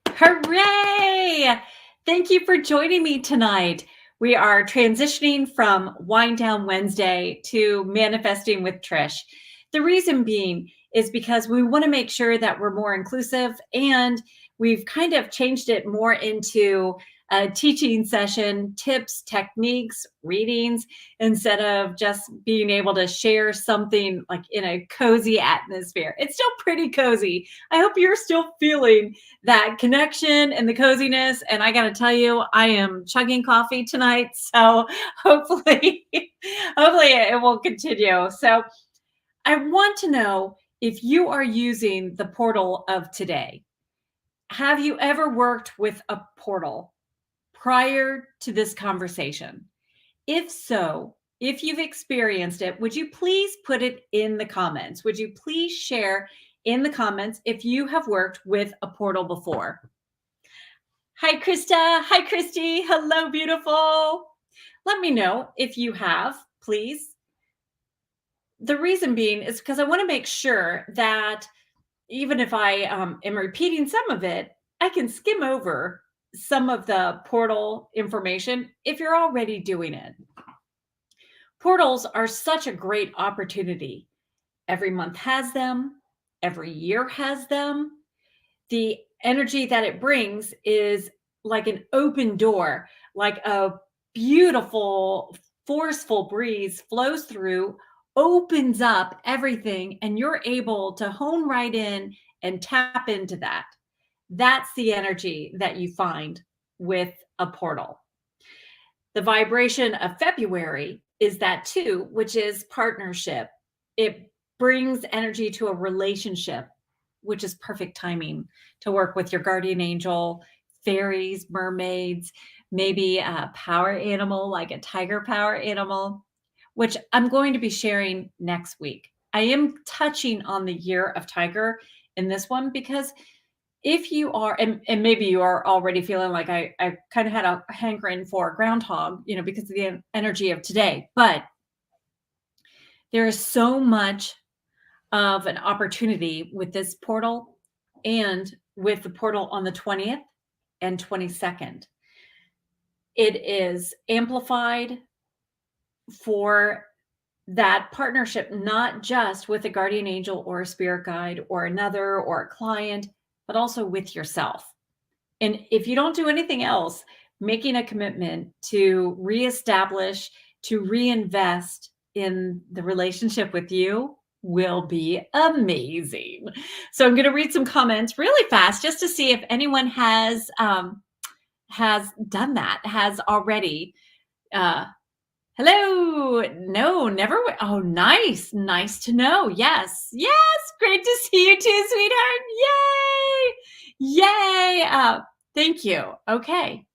Hooray! Thank you for joining me tonight. We are transitioning from Wind Down Wednesday to Manifesting with Trish. The reason being is because we want to make sure that we're more inclusive, and we've kind of changed it more into a teaching session, tips, techniques, readings, instead of just being able to share something like in a cozy atmosphere. It's still pretty cozy. I hope you're still feeling that connection and the coziness. And I got to tell you, I am chugging coffee tonight. So hopefully, hopefully it will continue. So I want to know if you are using the portal of today. Have you ever worked with a portal prior to this conversation? If so, if you've experienced it, would you please put it in the comments? Would you please share in the comments if you have worked with a portal before? Hi, Krista. Hi, Christy. Hello, beautiful. Let me know if you have, please. The reason being is because I want to make sure that even if I am repeating some of it, I can skim over some of the portal information if you're already doing it. Portals are such a great opportunity. Every month has them, every year has them. The energy that it brings is like an open door, like a beautiful, forceful breeze flows through, opens up everything, and you're able to hone right in and tap into that. That's the energy that you find with a portal. The vibration of February is that too, which is partnership. It brings energy to a relationship, which is perfect timing to work with your guardian angel, fairies, mermaids, maybe a power animal like a tiger power animal, which I'm going to be sharing next week. I am touching on the year of tiger in this one because if you are, and maybe you are already feeling like I kind of had a hankering for groundhog, because of the energy of today, but there is so much of an opportunity with this portal and with the portal on the 20th and 22nd. It is amplified for that partnership, not just with a guardian angel or a spirit guide or another or a client, but also with yourself. And if you don't do anything else, making a commitment to reestablish, to reinvest in the relationship with you will be amazing. So I'm going to read some comments really fast just to see if anyone has done that, has already. Hello. No, never. Oh, nice. Nice to know. Yes. Yes. Great to see you too, sweetheart. Yay. Yay. Thank you. Okay.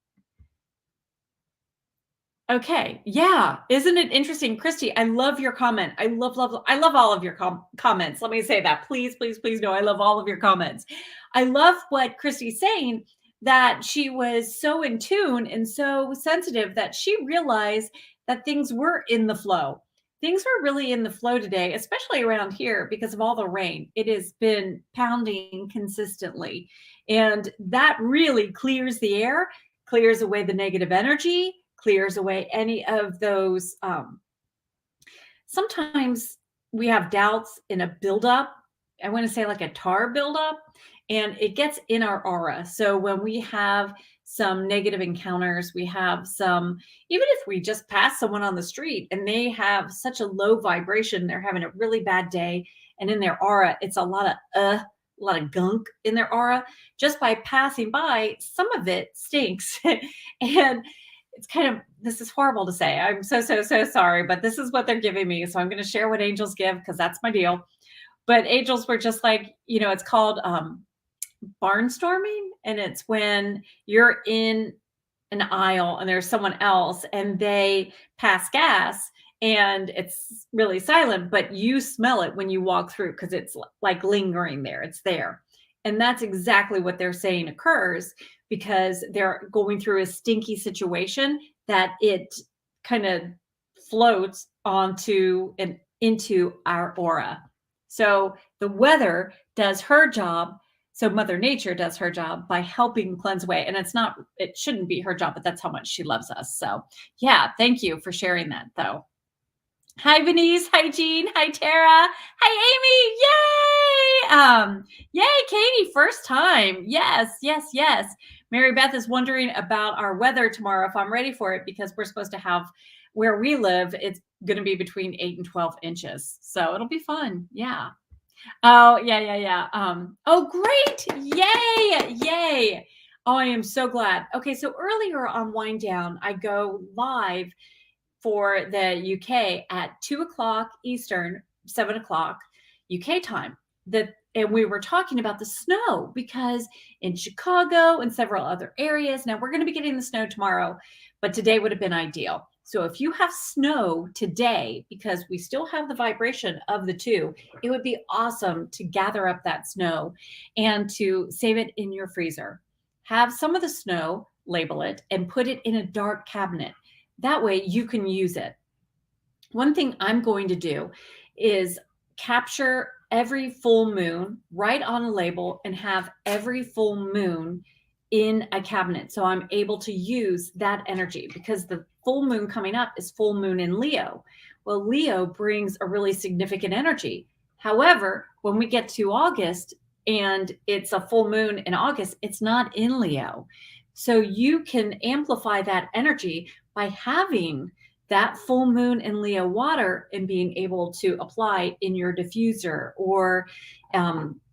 Okay. Yeah. Isn't it interesting? Christy, I love your comment. I love all of your comments. Let me say that. Please, please, please know I love all of your comments. I love what Christy's saying, that she was so in tune and so sensitive that she realized that things were in the flow. Things were really in the flow today, especially around here because of all the rain. It has been pounding consistently. And that really clears the air, clears away the negative energy, clears away any of those. Sometimes we have doubts in a buildup. I want to say like a tar buildup, and it gets in our aura. So when we have some negative encounters, we have some, even if we just pass someone on the street and they have such a low vibration, they're having a really bad day, and in their aura, it's a lot of gunk in their aura. Just by passing by, some of it stinks. And it's kind of, this is horrible to say. I'm so sorry, but this is what they're giving me. So I'm going to share what angels give because that's my deal. But angels were just like, it's called barnstorming. And it's when you're in an aisle and there's someone else and they pass gas and it's really silent, but you smell it when you walk through because it's like lingering there. It's there. And that's exactly what they're saying occurs because they're going through a stinky situation that it kind of floats onto and into our aura. So the weather does her job So Mother Nature does her job by helping cleanse away. And it shouldn't be her job, but that's how much she loves us. So yeah, thank you for sharing that though. Hi, Denise. Hi, Jean. Hi, Tara. Hi, Amy. Yay! Yay, Katie, first time. Yes, yes, yes. Mary Beth is wondering about our weather tomorrow, if I'm ready for it, because we're supposed to have where we live, it's going to be between 8 and 12 inches. So it'll be fun. Yeah. Oh, yeah, yeah, yeah. Oh, great. Yay. Yay. Oh, I am so glad. Okay, so earlier on Wind Down, I go live for the UK at 2 o'clock Eastern, 7 o'clock UK time. And we were talking about the snow because in Chicago and several other areas, now we're going to be getting the snow tomorrow, but today would have been ideal. So if you have snow today, because we still have the vibration of the two, it would be awesome to gather up that snow and to save it in your freezer. Have some of the snow, label it, and put it in a dark cabinet. That way you can use it. One thing I'm going to do is capture every full moon, write on a label, and have every full moon in a cabinet. So I'm able to use that energy because the full moon coming up is full moon in Leo. Well, Leo brings a really significant energy. However, when we get to August and it's a full moon in August, it's not in Leo. So you can amplify that energy by having that full moon in Leo water and being able to apply in your diffuser or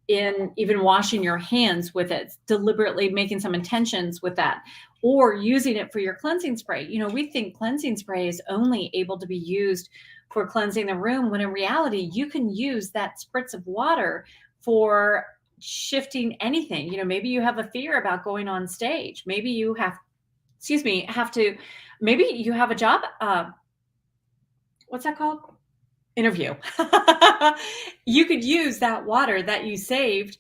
in even washing your hands with it, deliberately making some intentions with that, or using it for your cleansing spray. You know, we think cleansing spray is only able to be used for cleansing the room, when in reality, you can use that spritz of water for shifting anything. You know, maybe you have a fear about going on stage. Maybe you have to, maybe you have a job, what's that called? Interview. You could use that water that you saved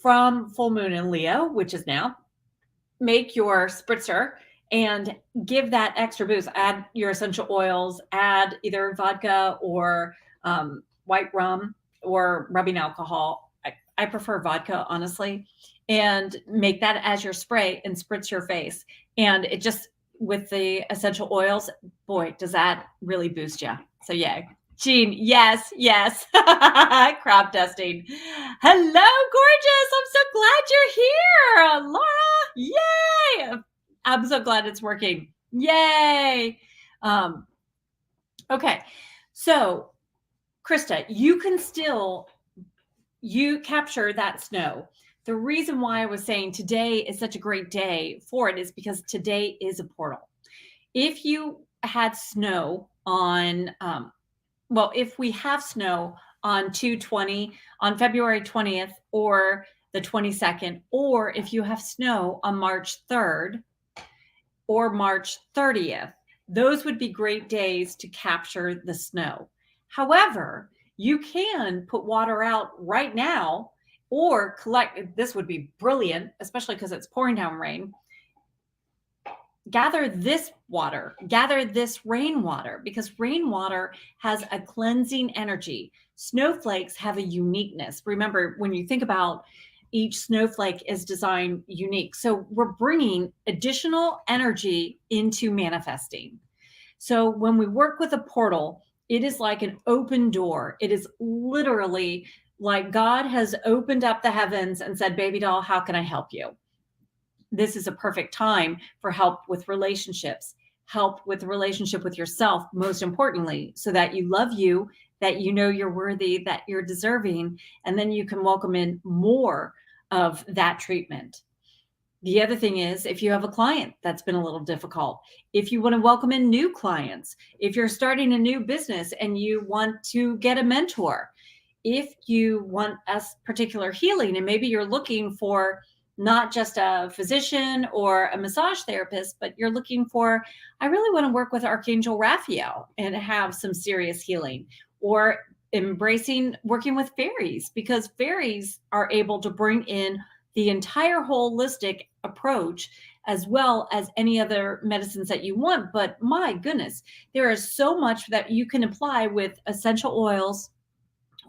from full moon in Leo, which is now, make your spritzer and give that extra boost. Add your essential oils, add either vodka or white rum or rubbing alcohol. I prefer vodka, honestly, and make that as your spray and spritz your face. And it just, with the essential oils, boy, does that really boost you. So yay. Jean, yes, yes. Crop dusting. Hello, gorgeous. I'm so glad you're here. Laura, yay. I'm so glad it's working. Yay. Okay. So, Krista, you capture that snow. The reason why I was saying today is such a great day for it is because today is a portal. If you had snow on, if we have snow on 2/20, on February 20th or the 22nd, or if you have snow on March 3rd or March 30th, those would be great days to capture the snow. However, you can put water out right now or collect, this would be brilliant, especially because it's pouring down rain. Gather this rainwater, because rainwater has a cleansing energy. Snowflakes have a uniqueness. Remember, when you think about each snowflake is designed unique. So we're bringing additional energy into manifesting. So when we work with a portal, it is like an open door. It is literally like God has opened up the heavens and said, baby doll, how can I help you? This is a perfect time for help with relationships, help with the relationship with yourself, most importantly, so that you love you, that you know you're worthy, that you're deserving, and then you can welcome in more of that treatment. The other thing is, if you have a client that's been a little difficult, if you want to welcome in new clients, if you're starting a new business and you want to get a mentor, if you want a particular healing and maybe you're looking for not just a physician or a massage therapist, but you're looking for, I really want to work with Archangel Raphael and have some serious healing, or embracing working with fairies, because fairies are able to bring in the entire holistic approach as well as any other medicines that you want. But my goodness, there is so much that you can apply with essential oils,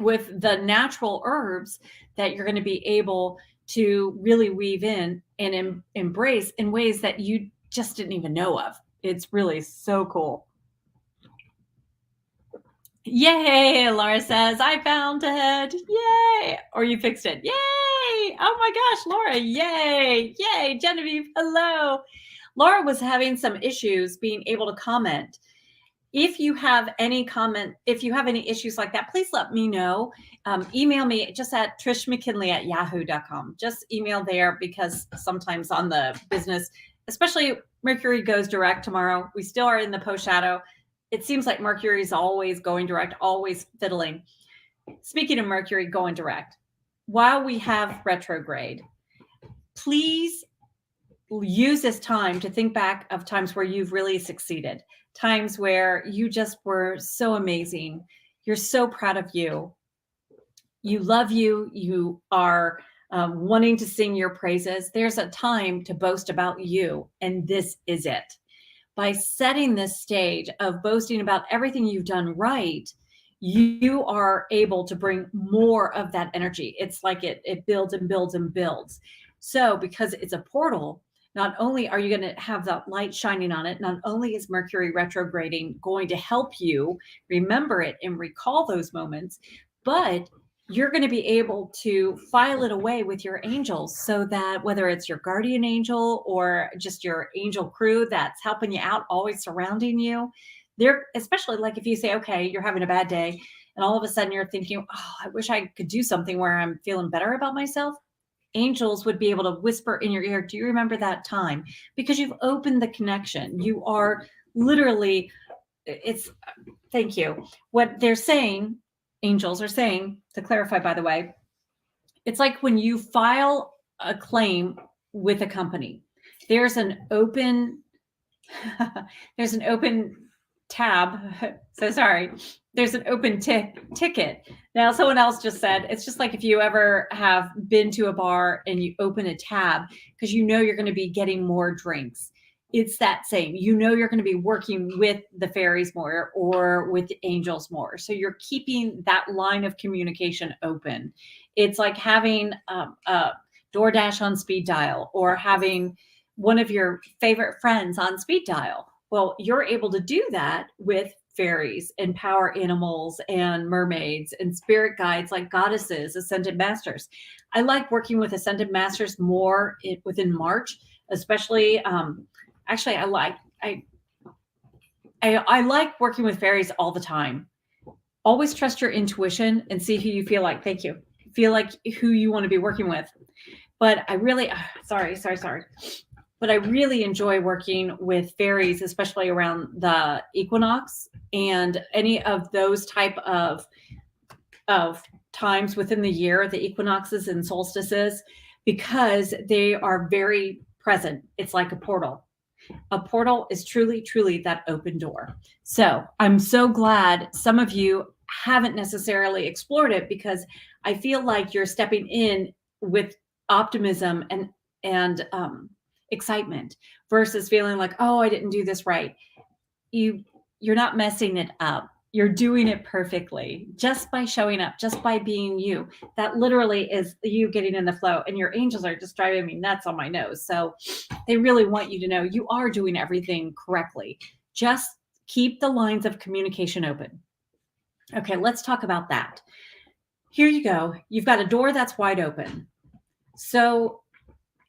with the natural herbs, that you're going to be able to really weave in and embrace in ways that you just didn't even know of. It's really so cool. Yay, Laura says, I found it. Yay. Or you fixed it. Yay. Oh my gosh, Laura. Yay. Yay. Genevieve, hello. Laura was having some issues being able to comment. If you have any issues like that, please let me know. Email me just at trishmckinley@yahoo.com. Just email there, because sometimes on the business, especially Mercury goes direct tomorrow. We still are in the post shadow. It seems like Mercury is always going direct, always fiddling. Speaking of Mercury going direct, while we have retrograde, please use this time to think back of times where you've really succeeded, times where you just were so amazing. You're so proud of you. You love you. You are wanting to sing your praises. There's a time to boast about you, and this is it. By setting this stage of boasting about everything you've done right, you are able to bring more of that energy. It's like it builds and builds and builds. So because it's a portal, not only are you going to have that light shining on it, not only is Mercury retrograding going to help you remember it and recall those moments, but you're going to be able to file it away with your angels, so that whether it's your guardian angel or just your angel crew that's helping you out, always surrounding you, they're, especially like if you say, okay, you're having a bad day and all of a sudden you're thinking, oh, I wish I could do something where I'm feeling better about myself. Angels would be able to whisper in your ear, do you remember that time? Because you've opened the connection. You are literally, thank you. What they're saying, angels are saying, to clarify, by the way, it's like when you file a claim with a company, there's an open tab. So sorry. There's an open ticket. Now, someone else just said, it's just like if you ever have been to a bar and you open a tab because you know you're going to be getting more drinks. It's that same. You know you're going to be working with the fairies more or with the angels more. So you're keeping that line of communication open. It's like having a DoorDash on speed dial, or having one of your favorite friends on speed dial. Well, you're able to do that with fairies and power animals and mermaids and spirit guides like goddesses, ascended masters. I like working with ascended masters more within March, especially. Actually, I like working with fairies all the time. Always trust your intuition and see who you feel like. Thank you. Feel like who you want to be working with. But I really, sorry. But I really enjoy working with fairies, especially around the equinox and any of those type of times within the year, the equinoxes and solstices, because they are very present. It's like a portal. A portal is truly, truly that open door. So I'm so glad some of you haven't necessarily explored it, because I feel like you're stepping in with optimism and excitement versus feeling like, oh, I didn't do this right. You're not messing it up. You're doing it perfectly just by showing up, just by being you. That literally is you getting in the flow, and your angels are just driving me nuts on my nose. So they really want you to know you are doing everything correctly. Just keep the lines of communication open. Okay, let's talk about that. Here you go. You've got a door that's wide open. So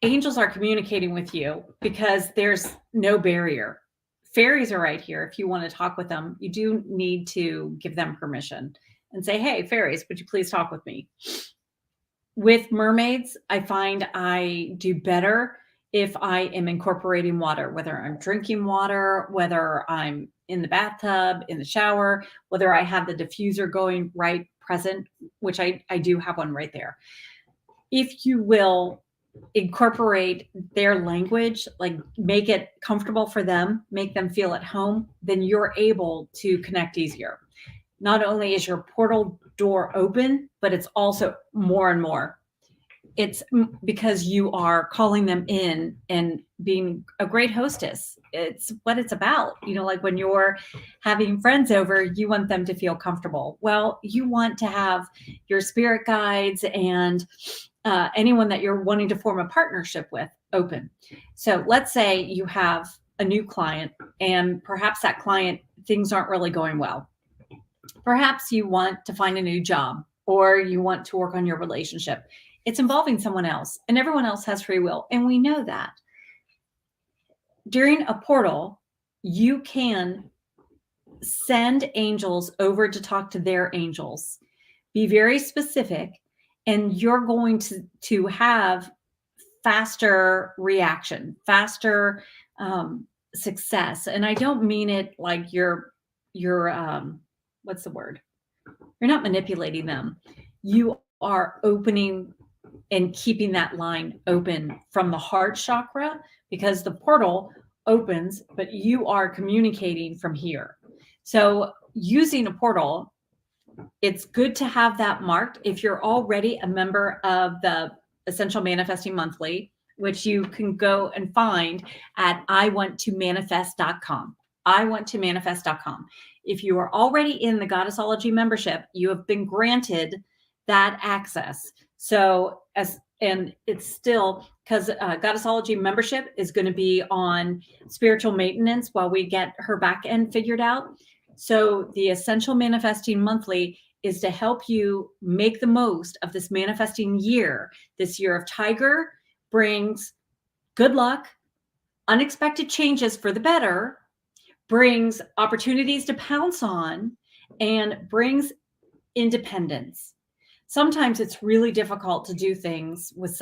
angels are communicating with you because there's no barrier. Fairies are right here. If you want to talk with them, you do need to give them permission and say, hey, fairies, would you please talk with me? With mermaids, I find I do better if I am incorporating water, whether I'm drinking water, whether I'm in the bathtub, in the shower, whether I have the diffuser going right present, which I do have one right there. If you will incorporate their language, like make it comfortable for them, make them feel at home, then you're able to connect easier. Not only is your portal door open, but it's also more and more. It's because you are calling them in and being a great hostess. It's what it's about. You know, like when you're having friends over, you want them to feel comfortable. Well, you want to have your spirit guides and anyone that you're wanting to form a partnership with, open. So let's say you have a new client and perhaps that client, things aren't really going well. Perhaps you want to find a new job or you want to work on your relationship. It's involving someone else and everyone else has free will. And we know that. During a portal, you can send angels over to talk to their angels. Be very specific, and you're going to have faster reaction, faster success. And I don't mean it like you're what's the word? You're not manipulating them. You are opening and keeping that line open from the heart chakra, because the portal opens, but you are communicating from here. So using a portal, it's good to have that marked. If you're already a member of the Essential Manifesting Monthly, which you can go and find at iwanttomanifest.com. iwanttomanifest.com. If you are already in the Goddessology membership, you have been granted that access. So and it's still, because Goddessology membership is going to be on spiritual maintenance while we get her back end figured out. So the Essential Manifesting Monthly is to help you make the most of this manifesting year. This year of Tiger brings good luck, unexpected changes for the better, brings opportunities to pounce on, and brings independence. Sometimes it's really difficult to do things with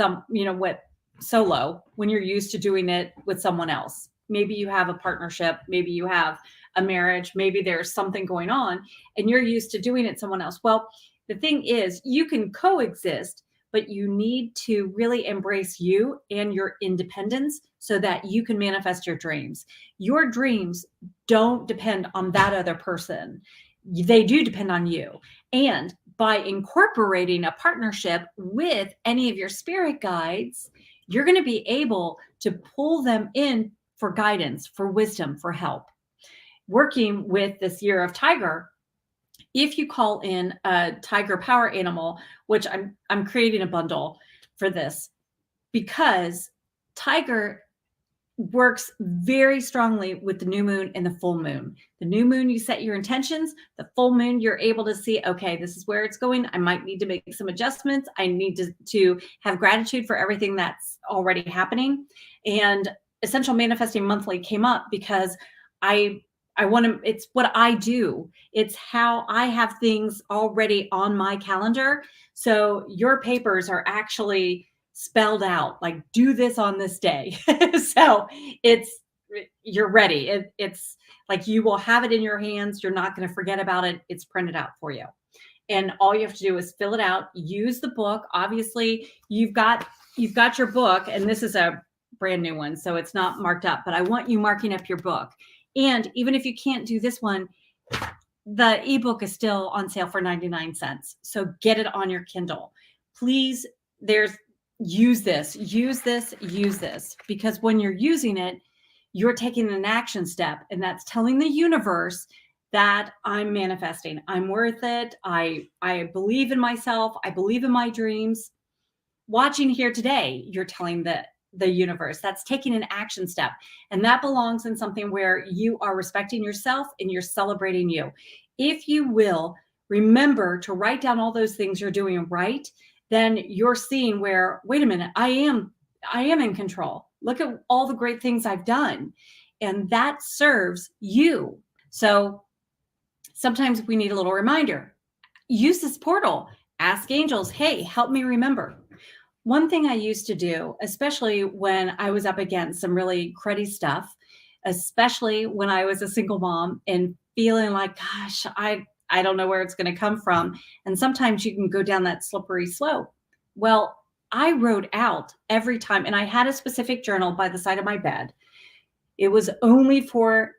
solo when you're used to doing it with someone else. Maybe you have a partnership, maybe you have a marriage, maybe there's something going on and you're used to doing it someone else. Well, the thing is, you can coexist, but you need to really embrace you and your independence so that you can manifest your dreams. Your dreams don't depend on that other person. They do depend on you. And by incorporating a partnership with any of your spirit guides, you're going to be able to pull them in for guidance, for wisdom, for help. Working with this year of Tiger, if you call in a Tiger power animal, which I'm creating a bundle for this, because Tiger works very strongly with the new moon and the full moon. The new moon, you set your intentions. The full moon, you're able to see, okay, this is where it's going. I might need to make some adjustments. I need to have gratitude for everything that's already happening. And Essential Manifesting Monthly came up because I want to, it's what I do. It's how I have things already on my calendar. So your papers are actually spelled out, like, do this on this day. So you're ready. It's like, you will have it in your hands. You're not going to forget about it. It's printed out for you. And all you have to do is fill it out, use the book. Obviously you've got your book, and this is a brand new one, so it's not marked up, but I want you marking up your book. And even if you can't do this one, the ebook is still on sale for 99 cents. So get it on your Kindle. Please, use this, because when you're using it, you're taking an action step, and that's telling the universe that I'm manifesting. I'm worth it. I believe in myself. I believe in my dreams. Watching here today, you're telling the universe. That's taking an action step. And that belongs in something where you are respecting yourself and you're celebrating you. If you will remember to write down all those things you're doing right, then you're seeing where, wait a minute, I am in control. Look at all the great things I've done. And that serves you. So sometimes we need a little reminder. Use this portal. Ask angels, hey, help me remember. One thing I used to do, especially when I was up against some really cruddy stuff, especially when I was a single mom and feeling like, gosh, I don't know where it's going to come from. And sometimes you can go down that slippery slope. Well, I wrote out every time, and I had a specific journal by the side of my bed. It was only for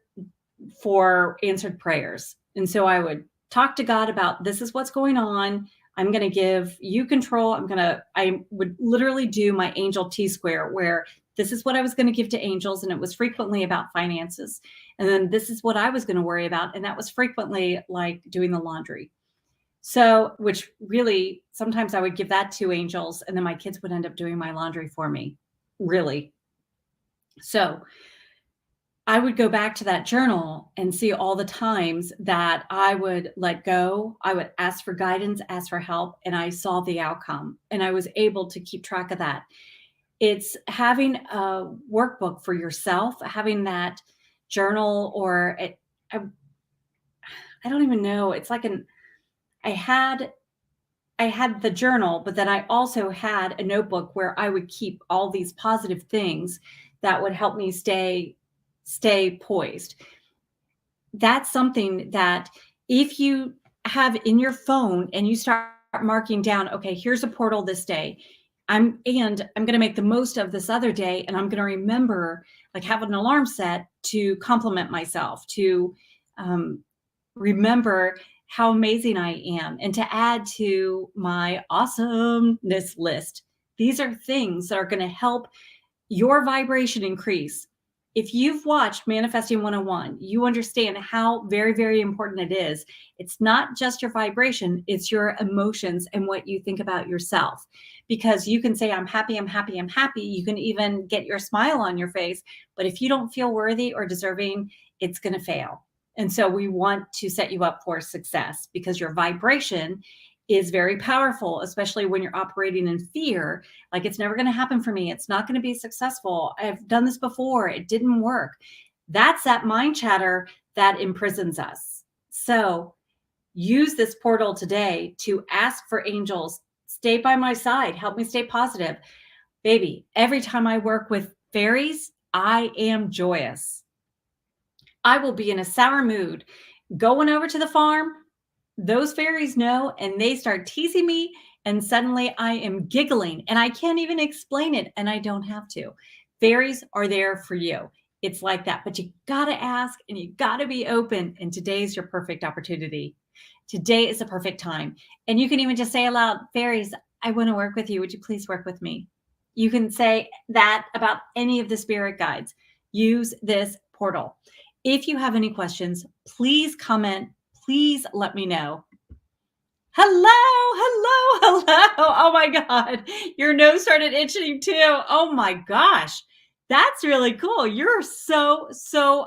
answered prayers. And so I would talk to God about, this is what's going on. I'm going to give you control. I would literally do my angel T-square, where this is what I was going to give to angels. And it was frequently about finances. And then this is what I was going to worry about. And that was frequently like doing the laundry. So, which really sometimes I would give that to angels and then my kids would end up doing my laundry for me. Really. So, I would go back to that journal and see all the times that I would let go. I would ask for guidance, ask for help, and I saw the outcome. And I was able to keep track of that. It's having a workbook for yourself, having that journal or I don't even know. It's like I had I had the journal, but then I also had a notebook where I would keep all these positive things that would help me stay poised. That's something that if you have in your phone and you start marking down, okay, here's a portal this day. I'm going to make the most of this other day and I'm going to remember, like, have an alarm set to compliment myself, to um, remember how amazing I am and to add to my awesomeness list. These are things that are going to help your vibration increase. If you've watched Manifesting 101, you understand how very, very important it is. It's not just your vibration, it's your emotions and what you think about yourself. Because you can say, I'm happy, I'm happy, I'm happy. You can even get your smile on your face. But if you don't feel worthy or deserving, it's going to fail. And so we want to set you up for success because your vibration is very powerful, especially when you're operating in fear. Like, it's never going to happen for me. It's not going to be successful. I've done this before. It didn't work. That's that mind chatter that imprisons us. So use this portal today to ask for angels, stay by my side, help me stay positive. Baby, every time I work with fairies, I am joyous. I will be in a sour mood going over to the farm. Those fairies know and they start teasing me, and suddenly I am giggling and I can't even explain it, and I don't have to. Fairies are there for you. It's like that, but you got to ask and you got to be open. And today's your perfect opportunity. Today is the perfect time. And you can even just say aloud, fairies, I want to work with you. Would you please work with me? You can say that about any of the spirit guides. Use this portal. If you have any questions, please comment. Please let me know. Hello. Oh my God. Your nose started itching too. Oh my gosh. That's really cool. You're so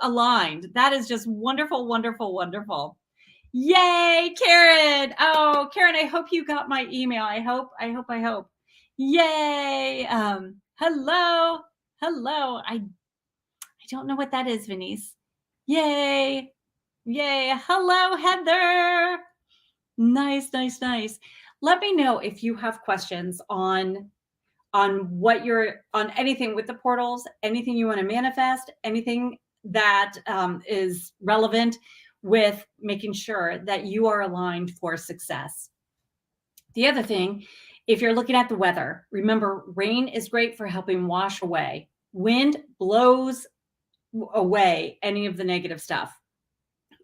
aligned. That is just wonderful, wonderful, wonderful. Yay, Karen. Oh, Karen, I hope you got my email. I hope. Yay. Hello. I don't know what that is, Venice. Yay. Hello, Heather. Nice. Let me know if you have questions on what you're on, anything with the portals, anything you want to manifest, anything that is relevant with making sure that you are aligned for success. The other thing, if you're looking at the weather, remember, rain is great for helping wash away. Wind blows away any of the negative stuff.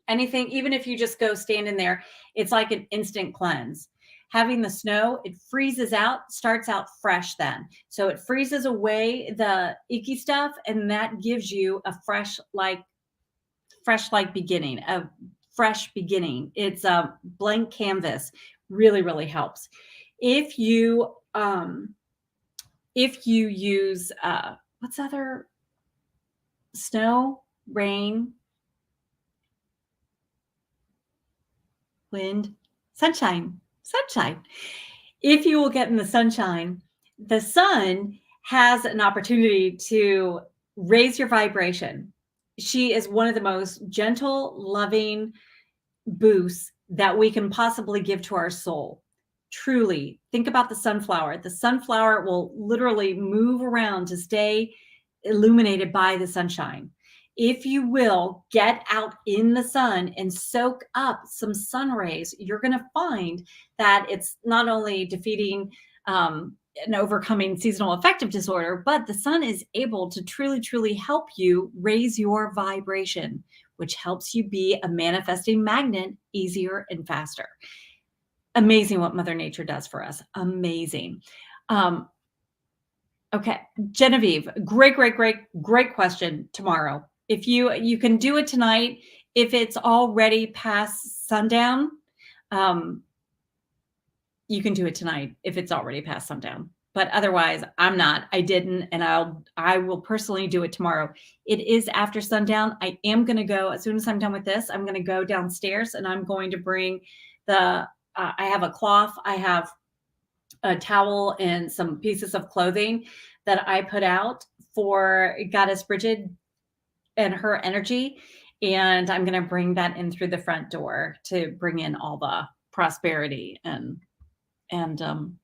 Anything, even if you just go stand in there, it's like an instant cleanse. Having the snow, it freezes out, starts out fresh then. So it freezes away the icky stuff, and that gives you a fresh beginning, a fresh beginning. It's a blank canvas. Really helps. If you use what's other, snow, rain, wind, sunshine. If you will get in the sunshine, the sun has an opportunity to raise your vibration. She is one of the most gentle, loving boosts that we can possibly give to our soul. Truly, think about the sunflower. The sunflower will literally move around to stay illuminated by the sunshine. If you will get out in the sun and soak up some sun rays, you're going to find that it's not only defeating and overcoming seasonal affective disorder, but the sun is able to truly help you raise your vibration, which helps you be a manifesting magnet easier and faster. Amazing what Mother Nature does for us. Amazing. Okay, Genevieve, great question tomorrow. If you can do it tonight, if it's already past sundown, you can do it tonight if it's already past sundown. But otherwise, I'm not. I didn't, and I will personally do it tomorrow. It is after sundown. I am going to go as soon as I'm done with this. I'm going to go downstairs and I'm going to bring the. I have a cloth. I have a towel and some pieces of clothing that I put out for Goddess Bridget and her energy. And I'm going to bring that in through the front door to bring in all the prosperity and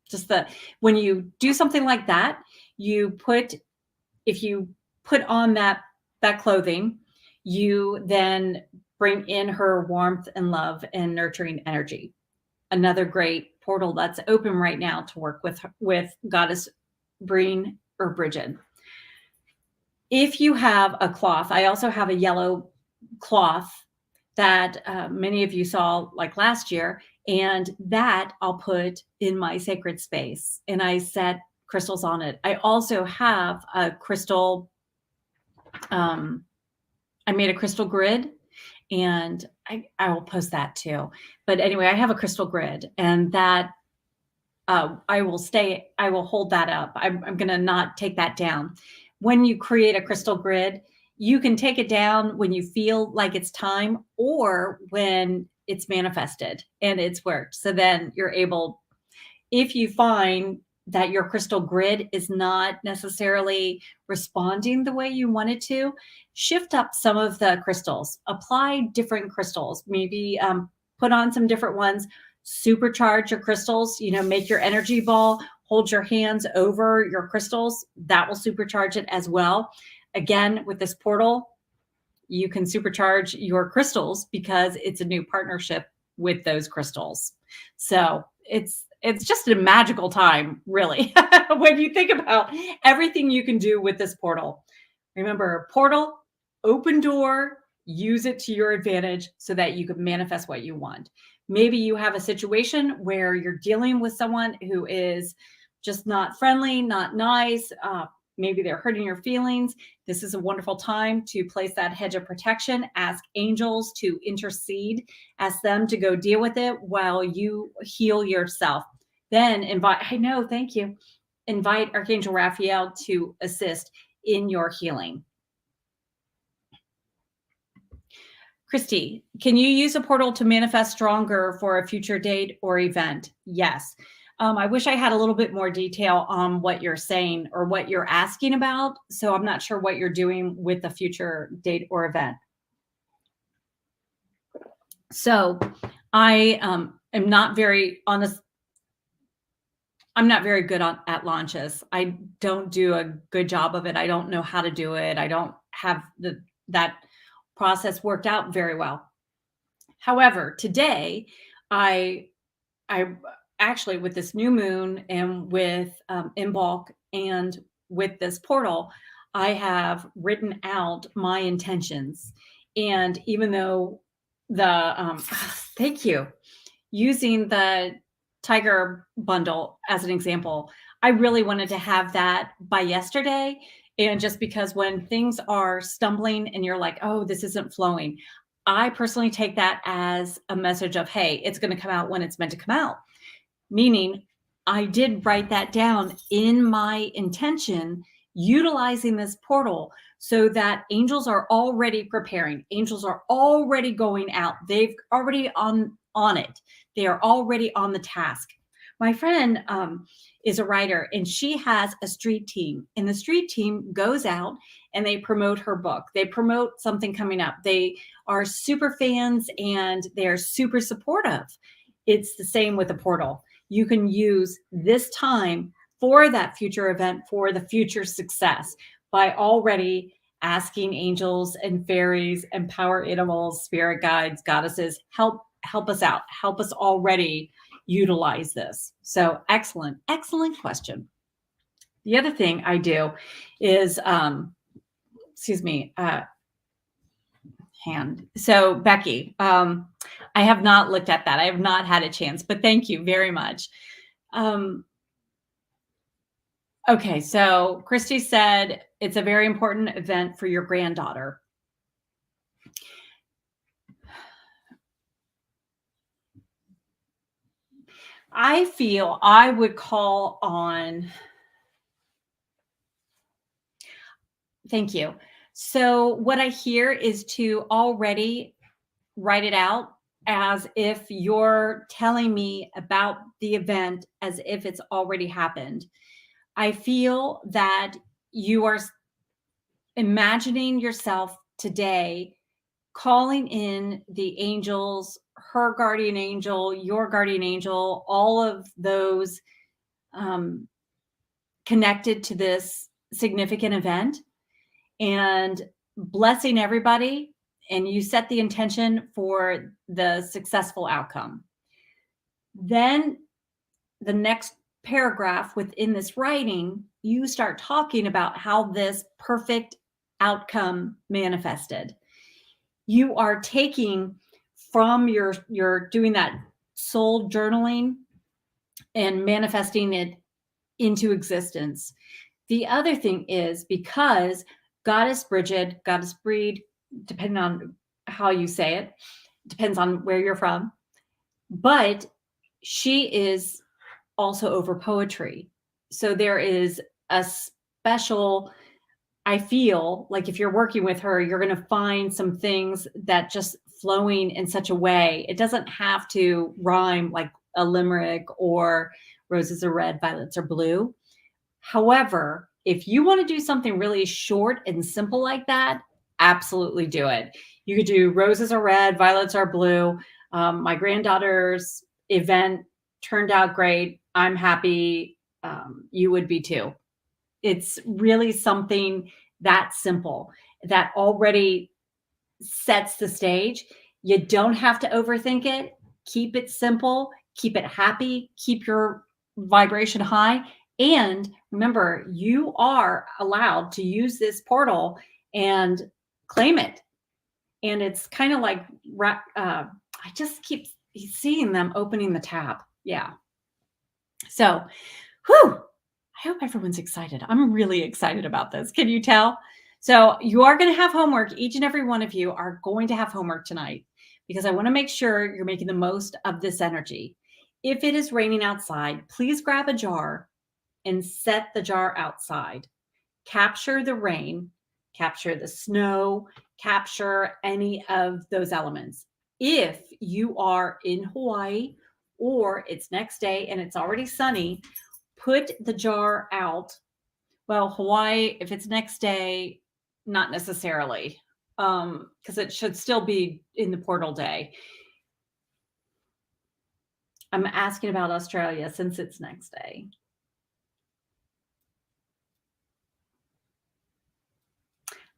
just the when you do something like that, if you put on that clothing, you then bring in her warmth and love and nurturing energy. Another great portal that's open right now to work with Goddess Breen or Bridget. If you have a cloth, I also have a yellow cloth that many of you saw like last year, and that I'll put in my sacred space, and I set crystals on it. I also have a crystal, I made a crystal grid, and I will post that too. But anyway, I have a crystal grid, and that I will hold that up. I'm going to not take that down. When you create a crystal grid, you can take it down when you feel like it's time or when it's manifested and it's worked. So then you're able, if you find that your crystal grid is not necessarily responding the way you want it to, shift up some of the crystals, apply different crystals, maybe put on some different ones, supercharge your crystals, make your energy ball, hold your hands over your crystals. That will supercharge it as well. Again, with this portal, you can supercharge your crystals because it's a new partnership with those crystals. So it's just a magical time, really, when you think about everything you can do with this portal. Remember, portal, open door, use it to your advantage so that you can manifest what you want. Maybe you have a situation where you're dealing with someone who is just not friendly, not nice. Maybe they're hurting your feelings. This is a wonderful time to place that hedge of protection, ask angels to intercede, ask them to go deal with it while you heal yourself. Then invite Archangel Raphael to assist in your healing. Christy, can you use a portal to manifest stronger for a future date or event? Yes. I wish I had a little bit more detail on what you're saying or what you're asking about. So I'm not sure what you're doing with the future date or event. So I am not very honest. I'm not very good at launches. I don't do a good job of it. I don't know how to do it. I don't have that process worked out very well. However, today, I actually, with this new moon and with Imbolc and with this portal, I have written out my intentions. And even though thank you, using the Tiger bundle as an example, I really wanted to have that by yesterday. And just because when things are stumbling and you're like, oh, this isn't flowing, I personally take that as a message of, hey, it's going to come out when it's meant to come out. Meaning I did write that down in my intention, utilizing this portal so that angels are already preparing. Angels are already going out. They've already on it. They are already on the task. My friend is a writer and she has a street team, and the street team goes out and they promote her book. They promote something coming up. They are super fans and they're super supportive. It's the same with the portal. You can use this time for that future event, for the future success, by already asking angels and fairies and power animals, spirit guides, goddesses, help us out, help us already utilize this. So excellent question. The other thing I do is, hand. So Becky, I have not looked at that. I have not had a chance, but thank you very much. Okay, so Christy said it's a very important event for your granddaughter. I feel I would call on thank you. So what I hear is to already write it out as if you're telling me about the event as if it's already happened. I feel that you are imagining yourself today calling in the angels, her guardian angel, your guardian angel, all of those um, connected to this significant event and blessing everybody. And you set the intention for the successful outcome. Then the next paragraph within this writing, you start talking about how this perfect outcome manifested. You are taking from you're doing that soul journaling and manifesting it into existence. The other thing is because Goddess Bridget, Goddess Breed, depending on how you say it, depends on where you're from, but she is also over poetry. So there is a special, I feel like if you're working with her, you're going to find some things that just flowing in such a way. It doesn't have to rhyme like a limerick or roses are red, violets are blue. However, if you want to do something really short and simple like that, absolutely do it. You could do roses are red, violets are blue. My granddaughter's event turned out great. I'm happy. You would be too. It's really something that simple that already sets the stage. You don't have to overthink it. Keep it simple, keep it happy, keep your vibration high. And remember, you are allowed to use this portal and claim it. And it's kind of like, I just keep seeing them opening the tab. Yeah. So, whew, I hope everyone's excited. I'm really excited about this. Can you tell? So you are going to have homework. Each and every one of you are going to have homework tonight because I want to make sure you're making the most of this energy. If it is raining outside, please grab a jar and set the jar outside. Capture the rain, capture the snow, capture any of those elements. If you are in Hawaii or it's next day and it's already sunny, put the jar out. Well, Hawaii, if it's next day, not necessarily, because it should still be in the portal day. I'm asking about Australia since it's next day.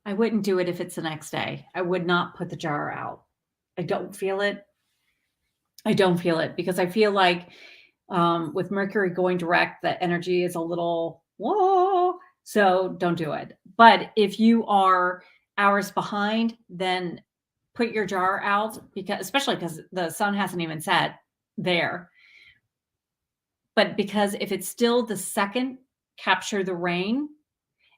I wouldn't do it if it's the next day. I would not put the jar out. I don't feel it. I don't feel it because I feel like with Mercury going direct, the energy is a little whoa. So don't do it. But if you are hours behind, then put your jar out because especially because the sun hasn't even set there. But because if it's still the second, capture the rain.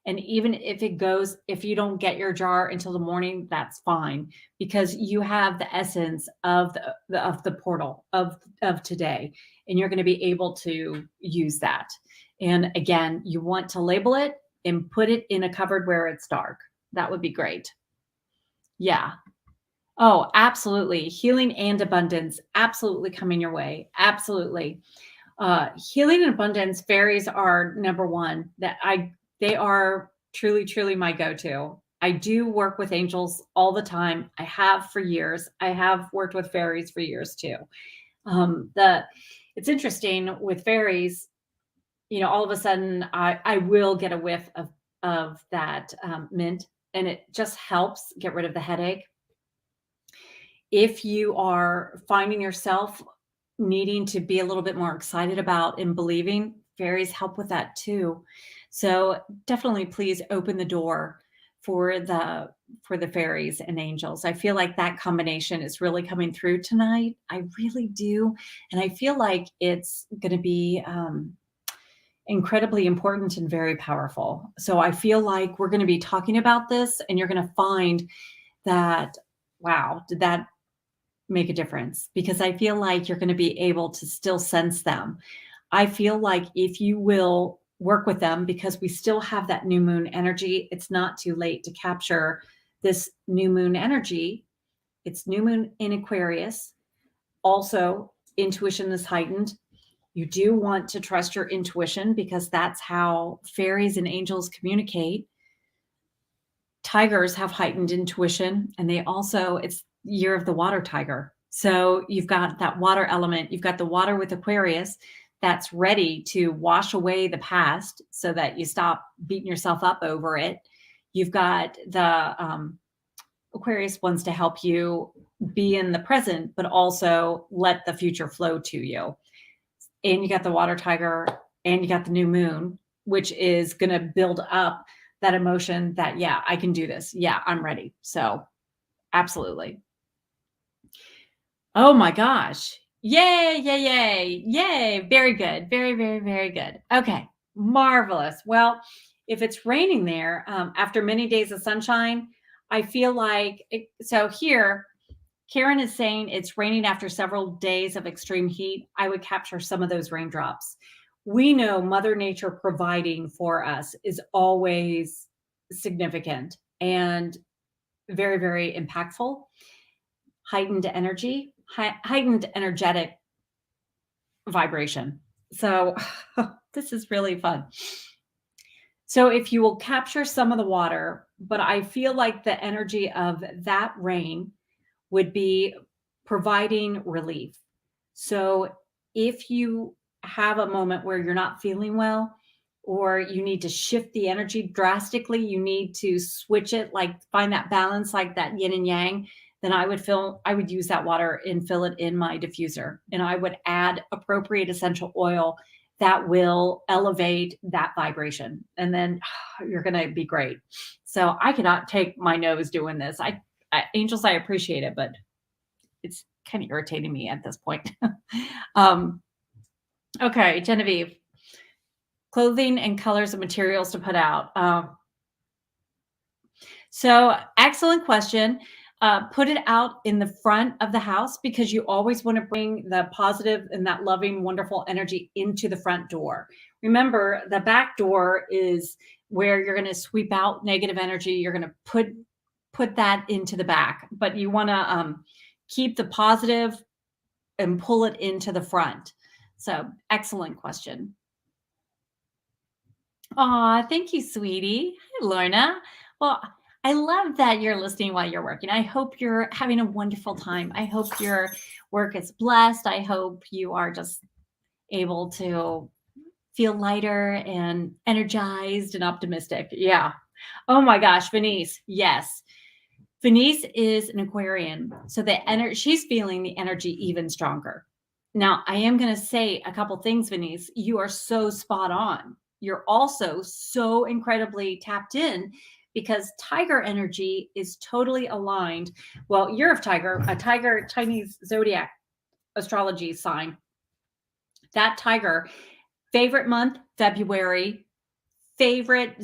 And even if it goes, if you don't get your jar until the morning, that's fine because you have the essence of the portal of today, and you're going to be able to use that. And again, you want to label it and put it in a cupboard where it's dark. That would be great. Yeah. Oh, absolutely. Healing and abundance, absolutely coming your way. Absolutely. Healing and abundance fairies are number one. They are truly my go-to. I do work with angels all the time. I have for years. I have worked with fairies for years too. It's interesting with fairies. All of a sudden, I will get a whiff of that mint, and it just helps get rid of the headache. If you are finding yourself needing to be a little bit more excited about and believing, fairies help with that too. So definitely please open the door for the fairies and angels. I feel like that combination is really coming through tonight. I really do. And I feel like it's going to be incredibly important and very powerful. So I feel like we're going to be talking about this and you're going to find that, wow, did that make a difference because I feel like you're going to be able to still sense them. I feel like if you will work with them, because we still have that new moon energy, it's not too late to capture this new moon energy. It's new moon in Aquarius. Also, intuition is heightened. You do want to trust your intuition because that's how fairies and angels communicate. Tigers have heightened intuition, and they also, it's year of the water tiger. So you've got that water element. You've got the water with Aquarius that's ready to wash away the past so that you stop beating yourself up over it. You've got the Aquarius wants to help you be in the present, but also let the future flow to you. And you got the water tiger and you got the new moon, which is going to build up that emotion that, yeah, I can do this. Yeah, I'm ready. So absolutely. Oh my gosh. Yay, yay, yay, yay. Very good. Very, very, very good. Okay. Marvelous. Well, if it's raining there after many days of sunshine, I feel like so here, Karen is saying it's raining after several days of extreme heat. I would capture some of those raindrops. We know Mother Nature providing for us is always significant and very, very impactful. Heightened energy, heightened energetic vibration. So this is really fun. So if you will capture some of the water, but I feel like the energy of that rain would be providing relief. So if you have a moment where you're not feeling well, or you need to shift the energy drastically, you need to switch it, like find that balance, like that yin and yang, then I would use that water and fill it in my diffuser. And I would add appropriate essential oil that will elevate that vibration. And then you're going to be great. So I cannot take my nose doing this. Angels, I appreciate it, but it's kind of irritating me at this point. Okay, Genevieve, clothing and colors and materials to put out. So excellent question. Put it out in the front of the house because you always want to bring the positive and that loving, wonderful energy into the front door. Remember, the back door is where you're going to sweep out negative energy. You're going to put that into the back, but you want to keep the positive and pull it into the front. So excellent question. Aw, thank you, sweetie. Hi, Lorna. Well, I love that you're listening while you're working. I hope you're having a wonderful time. I hope your work is blessed. I hope you are just able to feel lighter and energized and optimistic. Yeah. Oh my gosh, Venice. Yes. Venice is an Aquarian. So she's feeling the energy even stronger. Now, I am going to say a couple things, Venice. You are so spot on. You're also so incredibly tapped in because tiger energy is totally aligned. Well, you're a tiger, Chinese zodiac astrology sign. That tiger, favorite month, February, favorite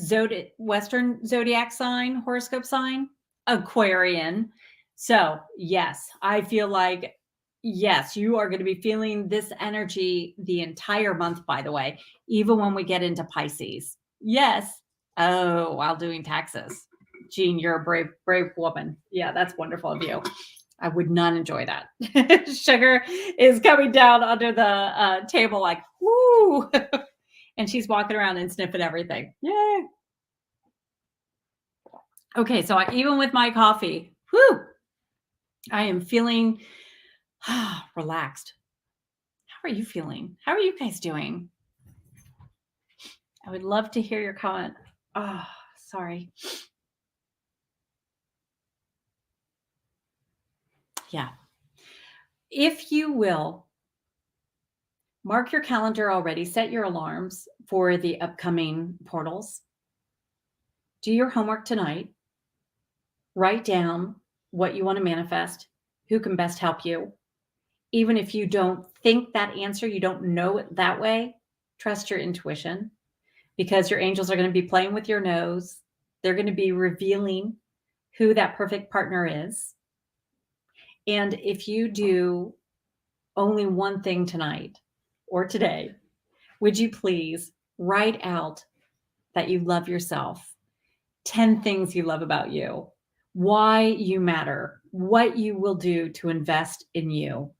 Western zodiac sign, horoscope sign, Aquarian. So yes, I feel like, yes, you are going to be feeling this energy the entire month, by the way, even when we get into Pisces. Yes. Oh, while doing taxes. Jean, you're a brave woman. Yeah, that's wonderful of you. I would not enjoy that. Sugar is coming down under the table like, whoo. And she's walking around and sniffing everything. Yay. Okay, so even with my coffee, whoo, I am feeling relaxed. How are you feeling? How are you guys doing? I would love to hear your comment. Oh, sorry. Yeah. If you will, mark your calendar already, set your alarms for the upcoming portals. Do your homework tonight. Write down what you want to manifest, who can best help you. Even if you don't think that answer, you don't know it that way, trust your intuition because your angels are going to be playing with your nose. They're going to be revealing who that perfect partner is. And if you do only one thing tonight or today, would you please write out that you love yourself, 10 things you love about you, why you matter, what you will do to invest in you.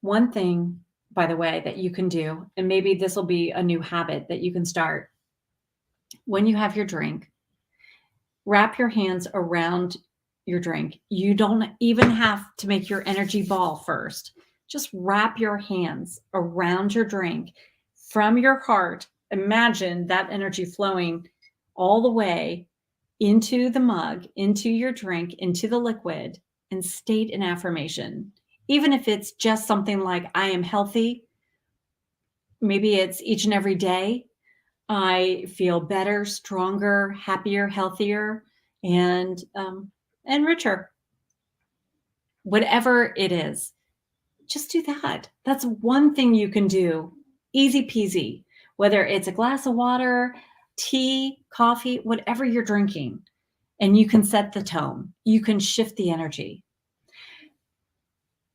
One thing, by the way, that you can do, and maybe this will be a new habit that you can start when you have your drink, wrap your hands around your drink. You don't even have to make your energy ball first. Just wrap your hands around your drink from your heart. Imagine that energy flowing all the way into the mug, into your drink, into the liquid, and state an affirmation. Even if it's just something like, I am healthy, maybe it's each and every day. I feel better, stronger, happier, healthier, and richer. Whatever it is, just do that. That's one thing you can do. Easy peasy. Whether it's a glass of water, tea, coffee, whatever you're drinking, and you can set the tone. You can shift the energy.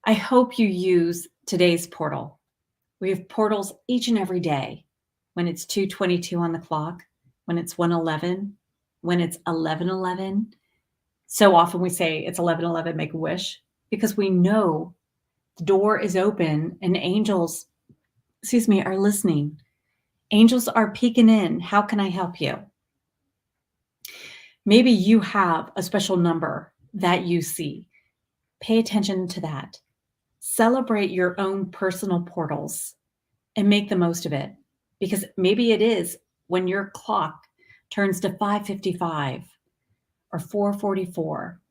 I hope you use today's portal. We have portals each and every day. When it's 2:22 on the clock, when it's 1:11, when it's 11:11. So often we say it's 11:11, make a wish, because we know the door is open and angels, are listening. Angels are peeking in. How can I help you? Maybe you have a special number that you see. Pay attention to that. Celebrate your own personal portals and make the most of it. Because maybe it is when your clock turns to 5:55 or 4:44.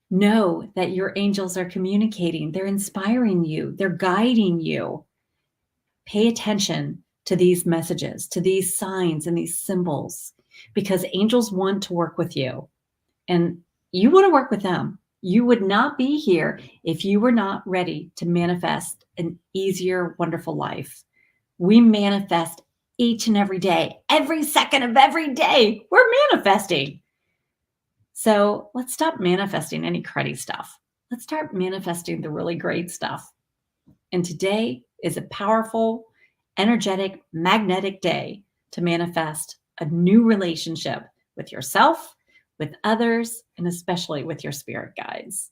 Know that your angels are communicating. They're inspiring you. They're guiding you. Pay attention to these messages, to these signs and these symbols, because angels want to work with you and you want to work with them. You would not be here if you were not ready to manifest an easier, wonderful life. We manifest each and every day, every second of every day. We're manifesting. So let's stop manifesting any cruddy stuff. Let's start manifesting the really great stuff. And today is a powerful, energetic, magnetic day to manifest a new relationship with yourself, with others, and especially with your spirit guides.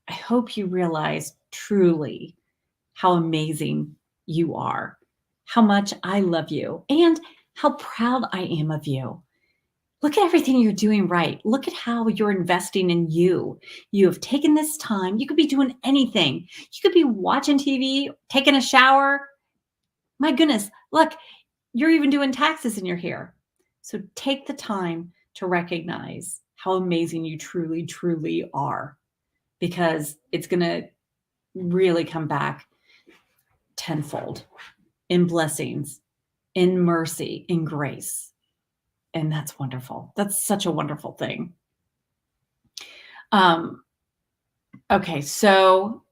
I hope you realize truly how amazing you are, how much I love you, and how proud I am of you. Look at everything you're doing right. Look at how you're investing in you. You have taken this time. You could be doing anything. You could be watching TV, taking a shower. My goodness, look, you're even doing taxes and you're here. So take the time to recognize how amazing you truly, truly are, because it's going to really come back tenfold in blessings, in mercy, in grace. And that's wonderful. That's such a wonderful thing. Okay, so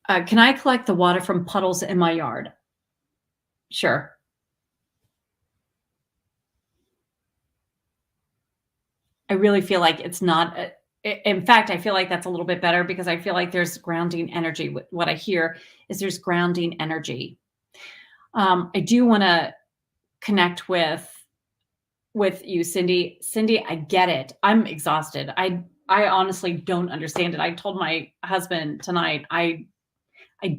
can I collect the water from puddles in my yard? Sure. I really feel like it's not. In fact, I feel like that's a little bit better because I feel like there's grounding energy. What I hear is there's grounding energy. I do want to connect with you, Cindy. Cindy, I get it. I'm exhausted. I honestly don't understand it. I told my husband tonight, I